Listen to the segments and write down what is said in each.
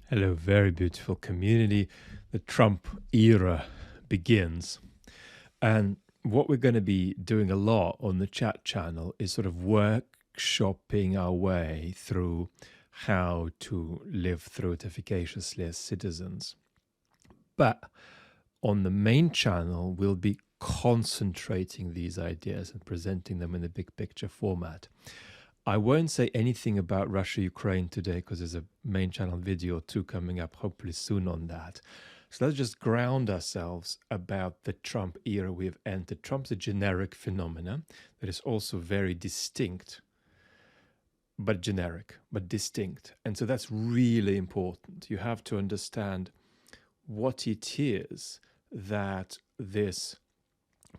Hello, very beautiful community. The Trump era begins. And what we're going to be doing a lot on the chat channel is sort of workshopping our way through how to live through it efficaciously as citizens. But on the main channel, we'll be concentrating these ideas and presenting them in a big picture format. I won't say anything about Russia-Ukraine today because there's a main channel video or two coming up hopefully soon on that. So let's just ground ourselves about the Trump era we have entered. Trump's a generic phenomenon that is also very distinct, but generic, but distinct. And so that's really important. You have to understand what it is that this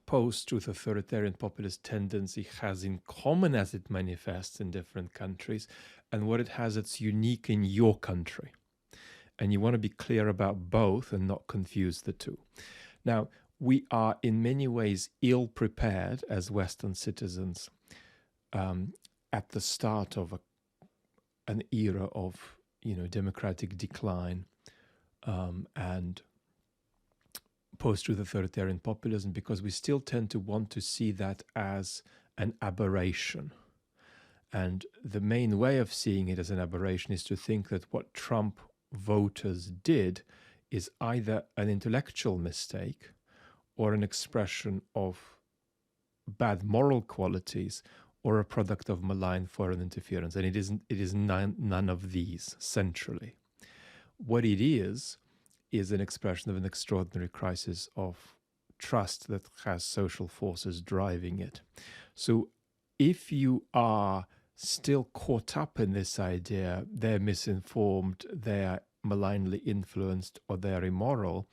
post-truth authoritarian populist tendency has in common as it manifests in different countries, and what it has that's unique in your country. And you want to be clear about both and not confuse the two. Now, we are in many ways ill-prepared as Western citizens at the start of an era of democratic decline and post-truth authoritarian populism, because we still tend to want to see that as an aberration. And the main way of seeing it as an aberration is to think that what Trump voters did is either an intellectual mistake or an expression of bad moral qualities or a product of malign foreign interference. And it is none of these centrally. What it is an expression of an extraordinary crisis of trust that has social forces driving it. So if you are still caught up in this idea, they're misinformed, they're malignly influenced, or they're immoral,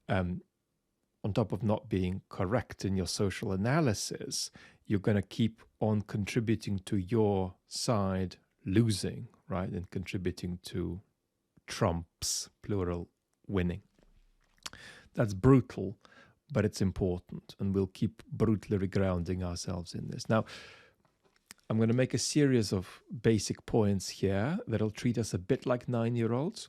on top of not being correct in your social analysis, you're going to keep on contributing to your side losing, right? And contributing to Trump's, plural, winning. That's brutal, but it's important, and we'll keep brutally regrounding ourselves in this. Now, I'm going to make a series of basic points here that'll treat us a bit like 9-year-olds,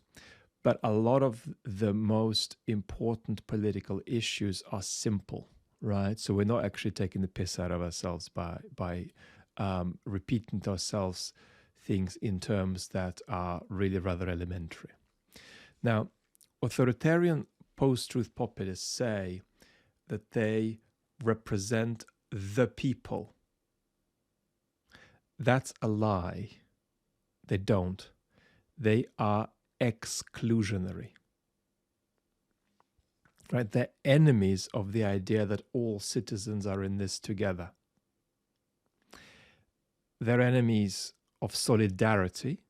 but a lot of the most important political issues are simple, right? So we're not actually taking the piss out of ourselves by repeating to ourselves things in terms that are really rather elementary. Now, authoritarian post-truth populists say that they represent the people. That's a lie. They don't. They are exclusionary. Right? They're enemies of the idea that all citizens are in this together. They're enemies of solidarity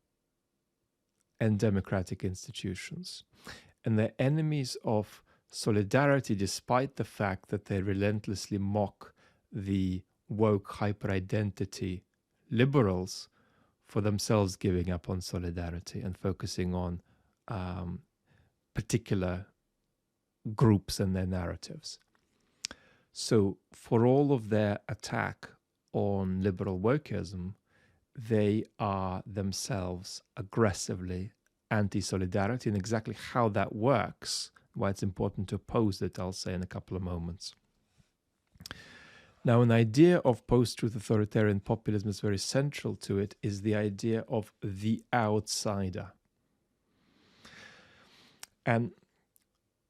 and democratic institutions. And they're enemies of solidarity despite the fact that they relentlessly mock the woke hyper-identity liberals for themselves giving up on solidarity and focusing on particular groups and their narratives. So for all of their attack on liberal wokeism, they are themselves aggressively anti-solidarity, and exactly how that works, why it's important to oppose it, I'll say in a couple of moments. Now, an idea of post-truth authoritarian populism is very central to it, is the idea of the outsider. And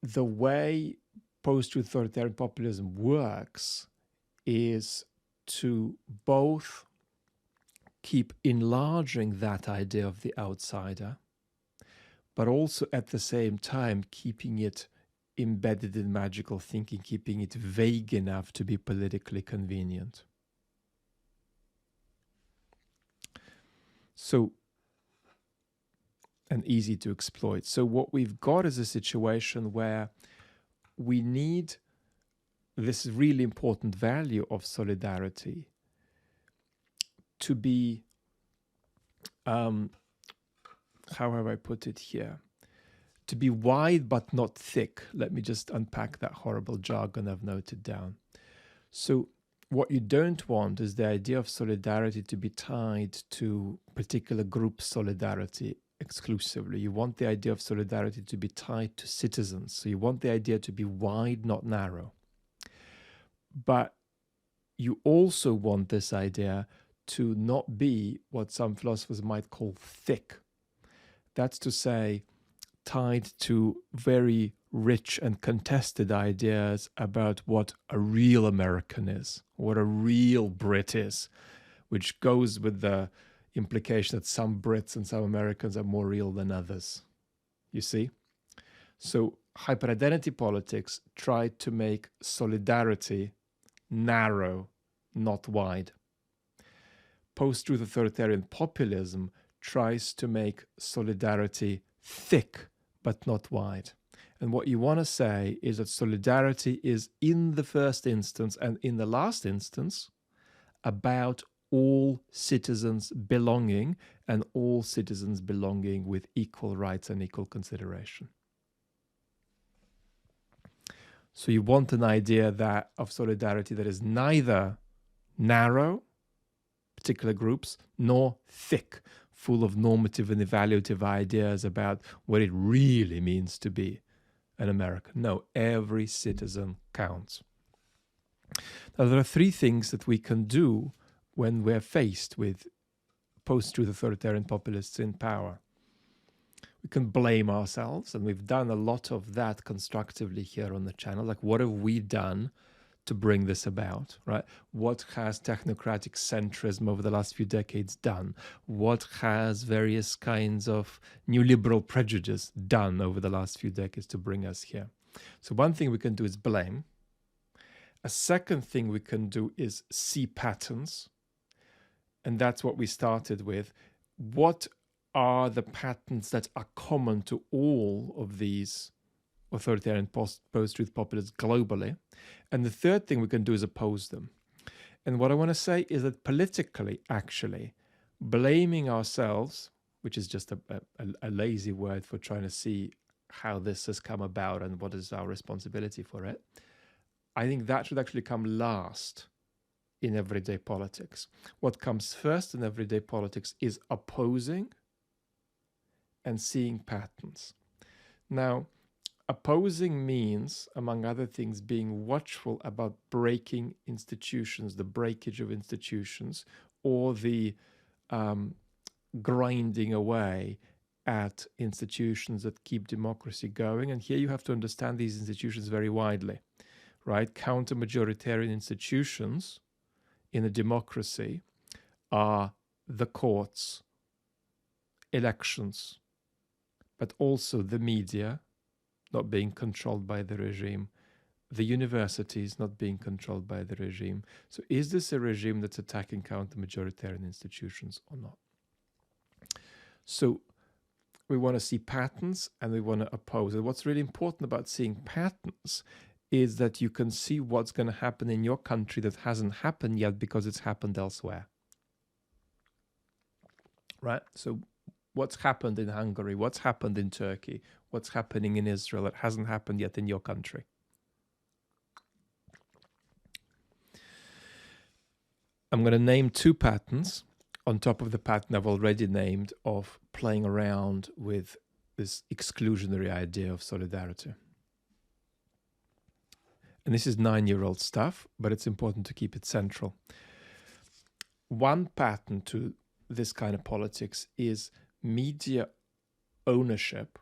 the way post-truth authoritarian populism works is to both keep enlarging that idea of the outsider, but also at the same time keeping it embedded in magical thinking, keeping it vague enough to be politically convenient. So, and easy to exploit. So what we've got is a situation where we need this really important value of solidarity to be, how have I put it here? To be wide but not thick. Let me just unpack that horrible jargon I've noted down. So what you don't want is the idea of solidarity to be tied to particular group solidarity exclusively. You want the idea of solidarity to be tied to citizens. So you want the idea to be wide, not narrow. But you also want this idea to not be what some philosophers might call thick. That's to say, tied to very rich and contested ideas about what a real American is, what a real Brit is, which goes with the implication that some Brits and some Americans are more real than others. You see? So hyperidentity politics tried to make solidarity narrow, not wide. Post-truth authoritarian populism tries to make solidarity thick, but not wide. And what you want to say is that solidarity is, in the first instance and in the last instance, about all citizens belonging, and all citizens belonging with equal rights and equal consideration. So you want an idea that of solidarity that is neither narrow, particular groups, nor thick, full of normative and evaluative ideas about what it really means to be an American. No, every citizen counts. Now, there are three things that we can do when we're faced with post-truth authoritarian populists in power. We can blame ourselves, and we've done a lot of that constructively here on the channel. Like, what have we done to bring this about, right? What has technocratic centrism over the last few decades done? What has various kinds of new liberal prejudice done over the last few decades to bring us here? So one thing we can do is blame. A second thing we can do is see patterns. And that's what we started with. What are the patterns that are common to all of these authoritarian post-truth populists globally? And the third thing we can do is oppose them. And what I want to say is that politically, actually, blaming ourselves, which is just a lazy word for trying to see how this has come about and what is our responsibility for it, I think that should actually come last in everyday politics. What comes first in everyday politics is opposing and seeing patterns. Now, opposing means, among other things, being watchful about breaking institutions, the breakage of institutions, or the grinding away at institutions that keep democracy going. And here you have to understand these institutions very widely, right? Counter-majoritarian institutions in a democracy are the courts, elections, but also the media, not being controlled by the regime, the universities not being controlled by the regime. So is this a regime that's attacking counter-majoritarian institutions or not? So we want to see patterns and we want to oppose. And what's really important about seeing patterns is that you can see what's going to happen in your country that hasn't happened yet because it's happened elsewhere. Right? So what's happened in Hungary, what's happened in Turkey, what's happening in Israel that hasn't happened yet in your country. I'm going to name two patterns on top of the pattern I've already named of playing around with this exclusionary idea of solidarity. And this is 9-year-old stuff, but it's important to keep it central. One pattern to this kind of politics is media ownership,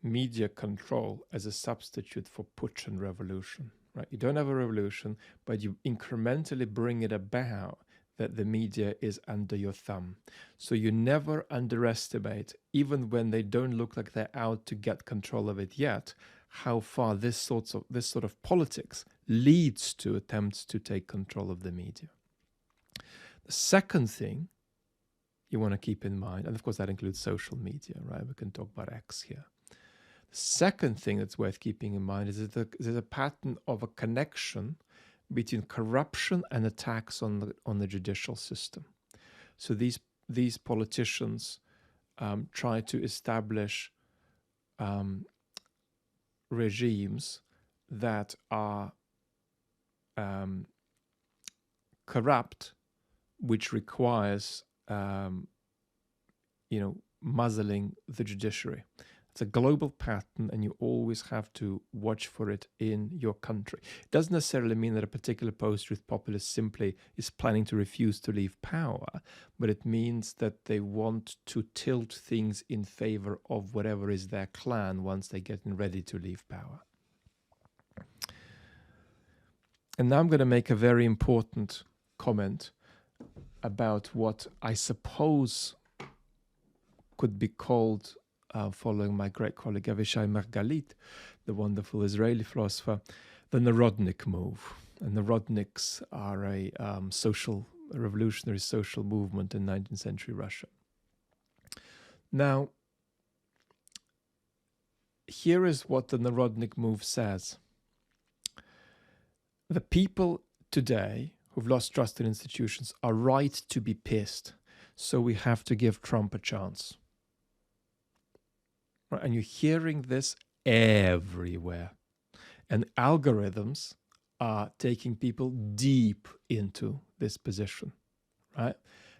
media control as a substitute for putsch and revolution, right? You don't have a revolution, but you incrementally bring it about that the media is under your thumb. So you never underestimate, even when they don't look like they're out to get control of it yet, how far this sort of politics leads to attempts to take control of the media. The second thing you want to keep in mind, and of course that includes social media, right? We can talk about X here. The second thing that's worth keeping in mind is that there's a pattern of a connection between corruption and attacks on the judicial system. So these politicians try to establish regimes that are corrupt, which requires muzzling the judiciary. It's a global pattern, and you always have to watch for it in your country. It doesn't necessarily mean that a particular post-truth populist simply is planning to refuse to leave power, but it means that they want to tilt things in favor of whatever is their clan once they're getting ready to leave power. And now I'm going to make a very important comment about what I suppose could be called, following my great colleague Avishai Margalit, the wonderful Israeli philosopher, the narodnik move. And narodniks are a revolutionary social movement in 19th century Russia. Now, here is what the narodnik move says. The people today who've lost trust in institutions are right to be pissed, so we have to give Trump a chance. Right? And you're hearing this everywhere. And algorithms are taking people deep into this position, right?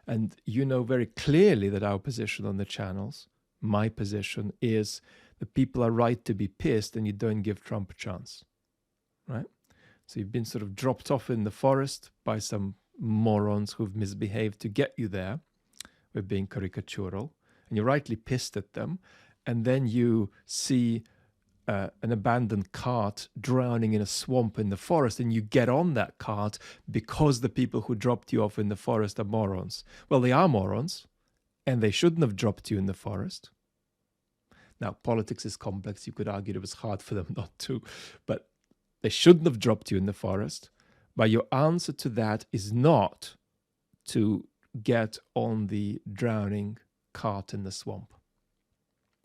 And you know very clearly that our position on the channels, my position, is that people are right to be pissed and you don't give Trump a chance, right? So you've been sort of dropped off in the forest by some morons who've misbehaved to get you there. We're being caricatural. And you're rightly pissed at them. And then you see an abandoned cart drowning in a swamp in the forest, and you get on that cart because the people who dropped you off in the forest are morons. Well, they are morons, and they shouldn't have dropped you in the forest. Now, politics is complex. You could argue it was hard for them not to, but they shouldn't have dropped you in the forest. But your answer to that is not to get on the drowning cart in the swamp.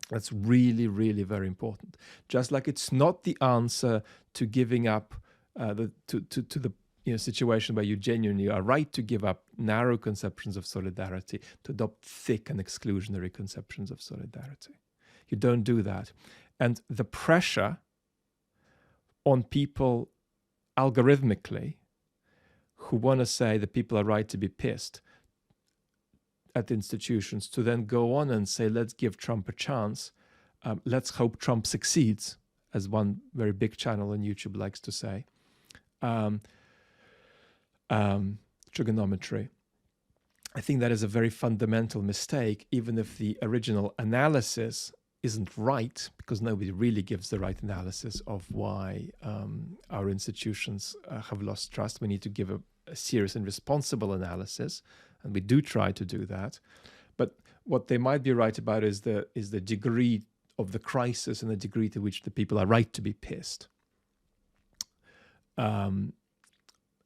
That's really, really very important. Just like it's not the answer to giving up to the situation where you genuinely are right to give up narrow conceptions of solidarity, to adopt thick and exclusionary conceptions of solidarity. You don't do that. And the pressure on people algorithmically who want to say that people are right to be pissed at institutions to then go on and say, let's give Trump a chance. Let's hope Trump succeeds, as one very big channel on YouTube likes to say. Trigonometry. I think that is a very fundamental mistake, even if the original analysis isn't right, because nobody really gives the right analysis of why our institutions have lost trust. We need to give a serious and responsible analysis, and we do try to do that. But what they might be right about is the degree of the crisis and the degree to which the people are right to be pissed.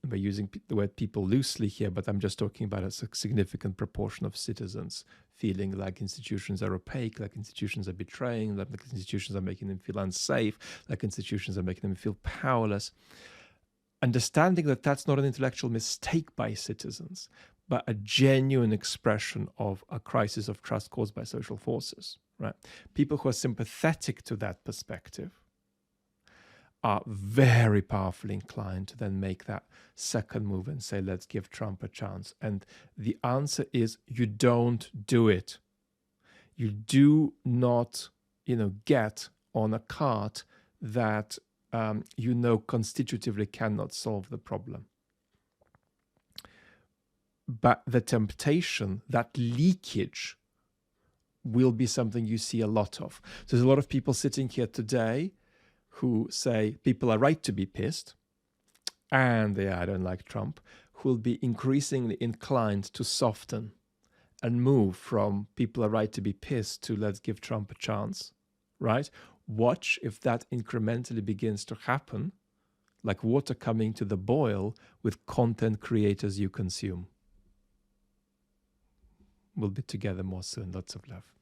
We're using the word people loosely here, but I'm just talking about a significant proportion of citizens feeling like institutions are opaque, like institutions are betraying, like institutions are making them feel unsafe, like institutions are making them feel powerless. Understanding that that's not an intellectual mistake by citizens, but a genuine expression of a crisis of trust caused by social forces, right? People who are sympathetic to that perspective are very powerfully inclined to then make that second move and say, let's give Trump a chance. And the answer is, you don't do it. You do not, get on a cart that constitutively cannot solve the problem. But the temptation, that leakage, will be something you see a lot of. So there's a lot of people sitting here today who say people are right to be pissed, and I don't like Trump, who will be increasingly inclined to soften and move from people are right to be pissed to let's give Trump a chance, right? Watch if that incrementally begins to happen, like water coming to the boil with content creators you consume. We'll be together more soon. Lots of love.